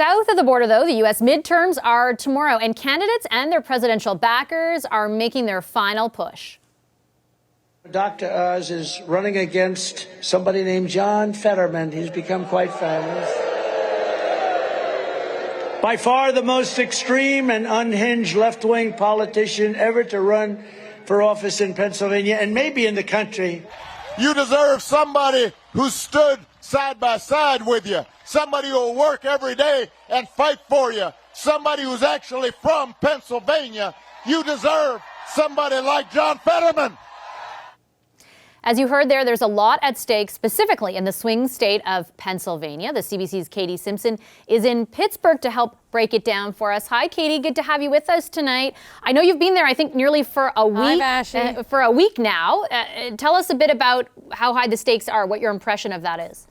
South of the border, though, the U.S. midterms are tomorrow, and candidates and their presidential backers are making their final push. Dr. Oz is running against somebody named John Fetterman. He's become quite famous. By far the most extreme and unhinged left-wing politician ever to run for office in Pennsylvania and maybe in the country. You deserve somebody who stood side by side with you, somebody who will work every day and fight for you, somebody who's actually from Pennsylvania. You deserve somebody like John Fetterman. As you heard there's a lot at stake, specifically in the swing state of Pennsylvania. The CBC's Katie Simpson is in Pittsburgh to help break it down for us. Hi, Katie. Good to have you with us tonight. I know you've been there, I think, nearly for a week. For a week now. Tell us a bit about how high the stakes are, what your impression of that is.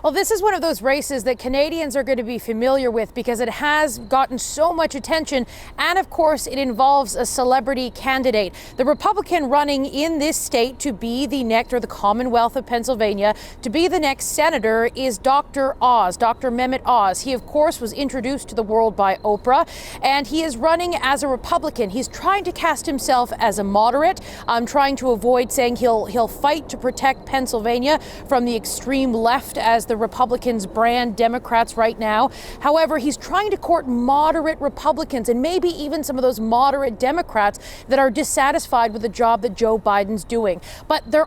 Well, this is one of those races that Canadians are going to be familiar with because it has gotten so much attention. And of course, it involves a celebrity candidate. The Republican running in this state to be the next, or the Commonwealth of Pennsylvania, to be the next senator is Dr. Oz, Dr. Mehmet Oz. He, of course, was introduced to the world by Oprah, and he is running as a Republican. He's trying to cast himself as a moderate, trying to avoid saying he'll fight to protect Pennsylvania from the extreme left as the Republicans brand Democrats right now. However, he's trying to court moderate Republicans and maybe even some of those moderate Democrats that are dissatisfied with the job that Joe Biden's doing. But there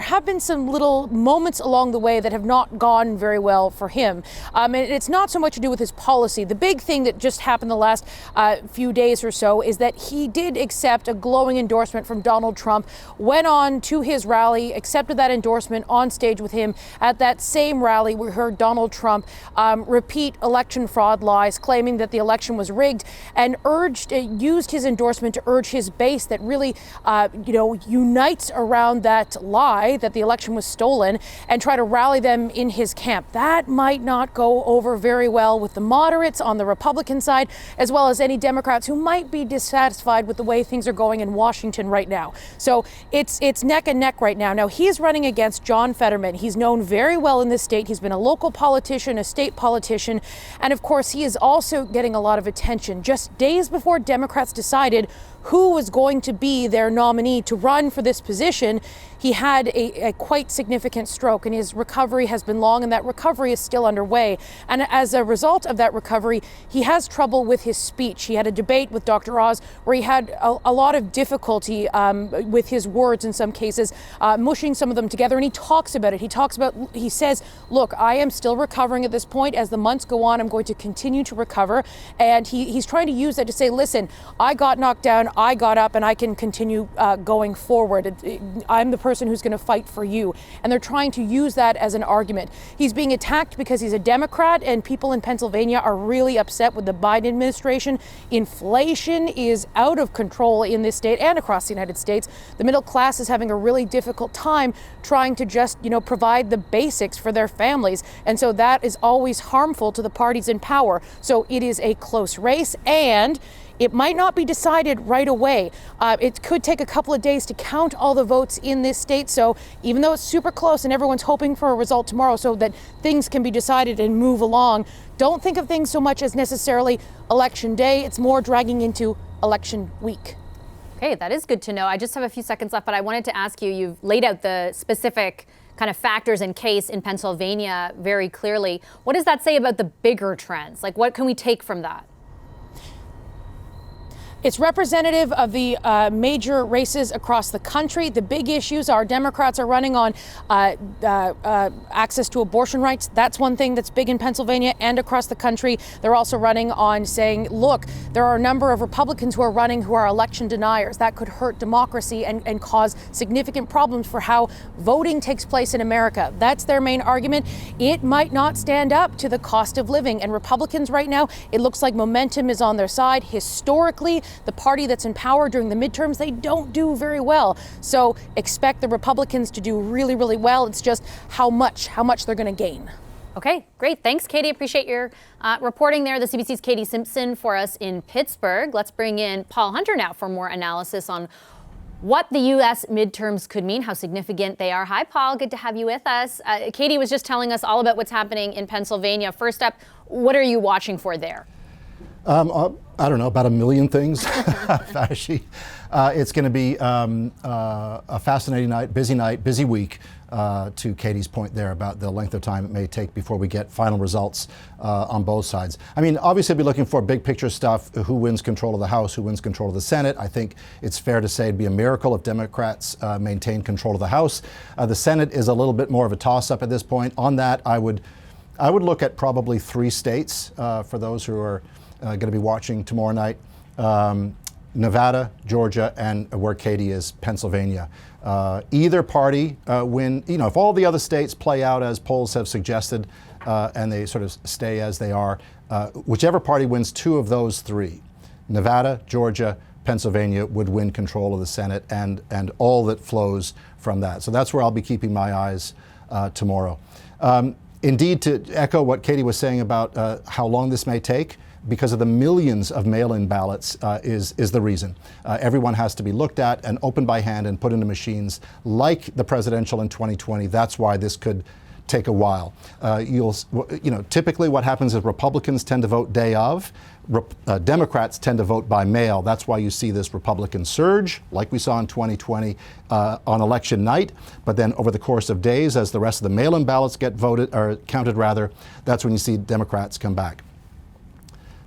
have been some little moments along the way that have not gone very well for him. And it's not so much to do with his policy. The big thing that just happened the last few days or so is that he did accept a glowing endorsement from Donald Trump, went on to his rally, accepted that endorsement on stage with him. At that same rally, we heard Donald Trump repeat election fraud lies, claiming that the election was rigged, and used his endorsement to urge his base that really, unites around that lie that the election was stolen and try to rally them in his camp. That might not go over very well with the moderates on the Republican side, as well as any Democrats who might be dissatisfied with the way things are going in Washington right now. So it's neck and neck right now. Now, he's running against John Fetterman. He's known very well in this state. He's been a local politician, a state politician, and of course, he is also getting a lot of attention. Just days before Democrats decided who was going to be their nominee to run for this position, he had a quite significant stroke, and his recovery has been long, and that recovery is still underway. And as a result of that recovery, he has trouble with his speech. He had a debate with Dr. Oz where he had a lot of difficulty with his words in some cases, mushing some of them together, and he talks about it. He says, look, I am still recovering at this point. As the months go on, I'm going to continue to recover. And he's trying to use that to say, listen, I got knocked down, I got up, and I can continue going forward. I'm the person who's going to fight for you. And they're trying to use that as an argument. He's being attacked because he's a Democrat, and people in Pennsylvania are really upset with the Biden administration. Inflation is out of control in this state and across the United States. The middle class is having a really difficult time trying to just, provide the basics for their families. And so that is always harmful to the parties in power. So it is a close race, and it might not be decided right away. It could take a couple of days to count all the votes in this state. So even though it's super close and everyone's hoping for a result tomorrow so that things can be decided and move along, don't think of things so much as necessarily election day. It's more dragging into election week. Okay, that is good to know. I just have a few seconds left, but I wanted to ask you, you've laid out the specific kind of factors and case in Pennsylvania very clearly. What does that say about the bigger trends? Like, what can we take from that? It's representative of the major races across the country. The big issues are Democrats are running on access to abortion rights. That's one thing that's big in Pennsylvania and across the country. They're also running on saying, look, there are a number of Republicans who are running who are election deniers. That could hurt democracy and cause significant problems for how voting takes place in America. That's their main argument. It might not stand up to the cost of living. And Republicans right now, it looks like momentum is on their side. Historically, the party that's in power during the midterms, they don't do very well. So expect the Republicans to do really, really well. It's just how much they're going to gain. Okay, great. Thanks, Katie. Appreciate your reporting there. The CBC's Katie Simpson for us in Pittsburgh. Let's bring in Paul Hunter now for more analysis on what the U.S. midterms could mean, how significant they are. Hi, Paul. Good to have you with us. Katie was just telling us all about what's happening in Pennsylvania. First up, what are you watching for there? I don't know, about a million things. It's going to be a fascinating night, busy week, to Katie's point there about the length of time it may take before we get final results on both sides. I mean, obviously, we'll be looking for big picture stuff, who wins control of the House, who wins control of the Senate. I think it's fair to say it'd be a miracle if Democrats maintain control of the House. The Senate is a little bit more of a toss-up at this point. On that, I would look at probably 3 states for those who are going to be watching tomorrow night. Nevada, Georgia, and where Katie is, Pennsylvania. Either party win, if all the other states play out as polls have suggested and they sort of stay as they are, whichever party wins 2 of those 3, Nevada, Georgia, Pennsylvania, would win control of the Senate and all that flows from that. So that's where I'll be keeping my eyes tomorrow. Indeed, to echo what Katie was saying about how long this may take, because of the millions of mail-in ballots is the reason. Everyone has to be looked at and opened by hand and put into machines like the presidential in 2020. That's why this could take a while. Typically what happens is Republicans tend to vote day of. Democrats tend to vote by mail. That's why you see this Republican surge, like we saw in 2020 on election night. But then over the course of days, as the rest of the mail-in ballots get counted, that's when you see Democrats come back.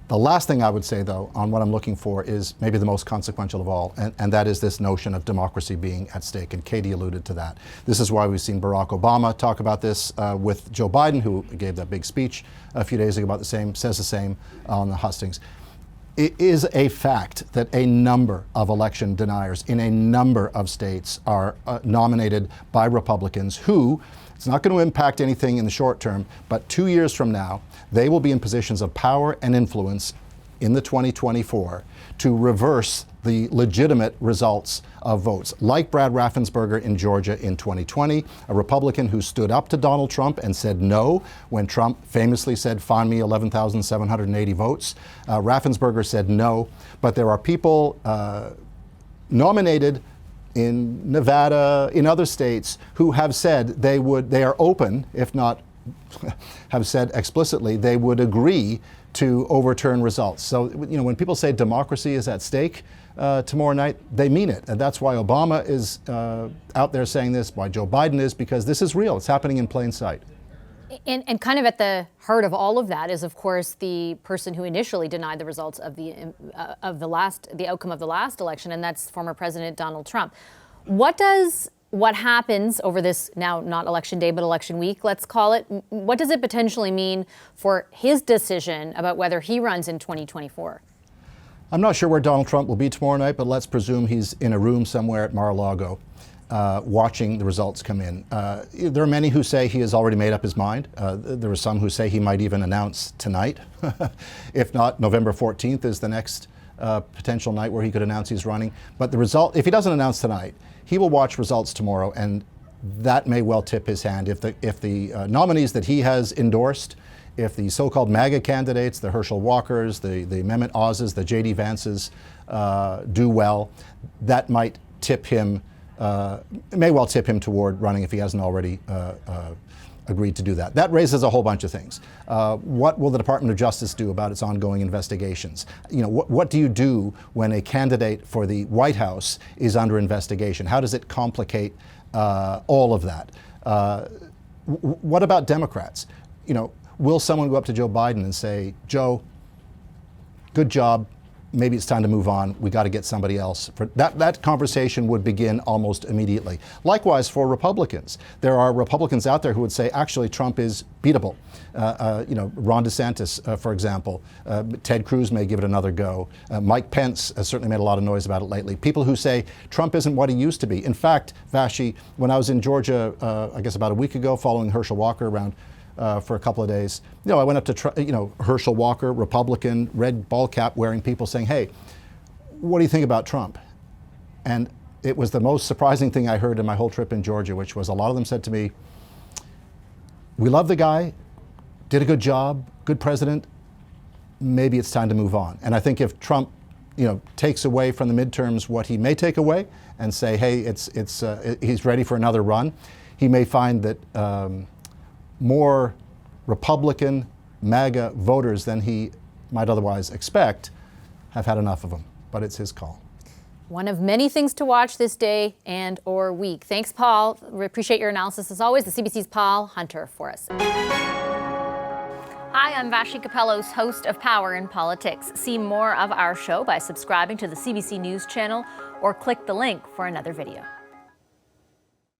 The last thing I would say, though, on what I'm looking for is maybe the most consequential of all, and that is this notion of democracy being at stake, and Katie alluded to that. This is why we've seen Barack Obama talk about this with Joe Biden, who gave that big speech a few days ago about says the same on the hustings. It is a fact that a number of election deniers in a number of states are nominated by Republicans who, it's not going to impact anything in the short term, but 2 years from now, they will be in positions of power and influence in the 2024 to reverse the legitimate results of votes. Like Brad Raffensperger in Georgia in 2020, a Republican who stood up to Donald Trump and said no when Trump famously said, "Find me 11,780 votes." Raffensperger said no, but there are people nominated in Nevada, in other states, who have said they are open, if not have said explicitly, they would agree to overturn results. So, when people say democracy is at stake tomorrow night, they mean it. And that's why Obama is out there saying this, why Joe Biden is, because this is real. It's happening in plain sight. And kind of at the heart of all of that is, of course, the person who initially denied the results of the outcome of the last election, and that's former President Donald Trump. What happens over this, now not election day, but election week, let's call it, what does it potentially mean for his decision about whether he runs in 2024? I'm not sure where Donald Trump will be tomorrow night, but let's presume he's in a room somewhere at Mar-a-Lago watching the results come in. There are many who say he has already made up his mind. There are some who say he might even announce tonight. If not, November 14th is the next potential night where he could announce he's running. But the result, if he doesn't announce tonight, he will watch results tomorrow, and that may well tip his hand. If the nominees that he has endorsed, if the so-called MAGA candidates, the Herschel Walkers, the Mehmet Oz's, the J.D. Vances do well, that might tip him, may well tip him toward running if he hasn't already agreed to do that. That raises a whole bunch of things. What will the Department of Justice do about its ongoing investigations? What do you do when a candidate for the White House is under investigation? How does it complicate all of that? What about Democrats? Will someone go up to Joe Biden and say, "Joe, good job. Maybe it's time to move on. We got to get somebody else." That conversation would begin almost immediately. Likewise for Republicans. There are Republicans out there who would say, actually, Trump is beatable. Ron DeSantis, for example. Ted Cruz may give it another go. Mike Pence has certainly made a lot of noise about it lately. People who say Trump isn't what he used to be. In fact, Vashi, when I was in Georgia, I guess about a week ago, following Herschel Walker around for a couple of days, I went up to Herschel Walker, Republican, red ball cap wearing people saying, "Hey, what do you think about Trump?" And it was the most surprising thing I heard in my whole trip in Georgia, which was a lot of them said to me, "We love the guy, did a good job, good president, maybe it's time to move on." And I think if Trump takes away from the midterms what he may take away and say, hey, he's ready for another run. He may find that more Republican MAGA voters than he might otherwise expect have had enough of him, but it's his call. One of many things to watch this day and or week. Thanks, Paul. We appreciate your analysis as always. The CBC's Paul Hunter for us. Hi, I'm Vashi Capellos, host of Power in Politics. See more of our show by subscribing to the CBC News channel or click the link for another video.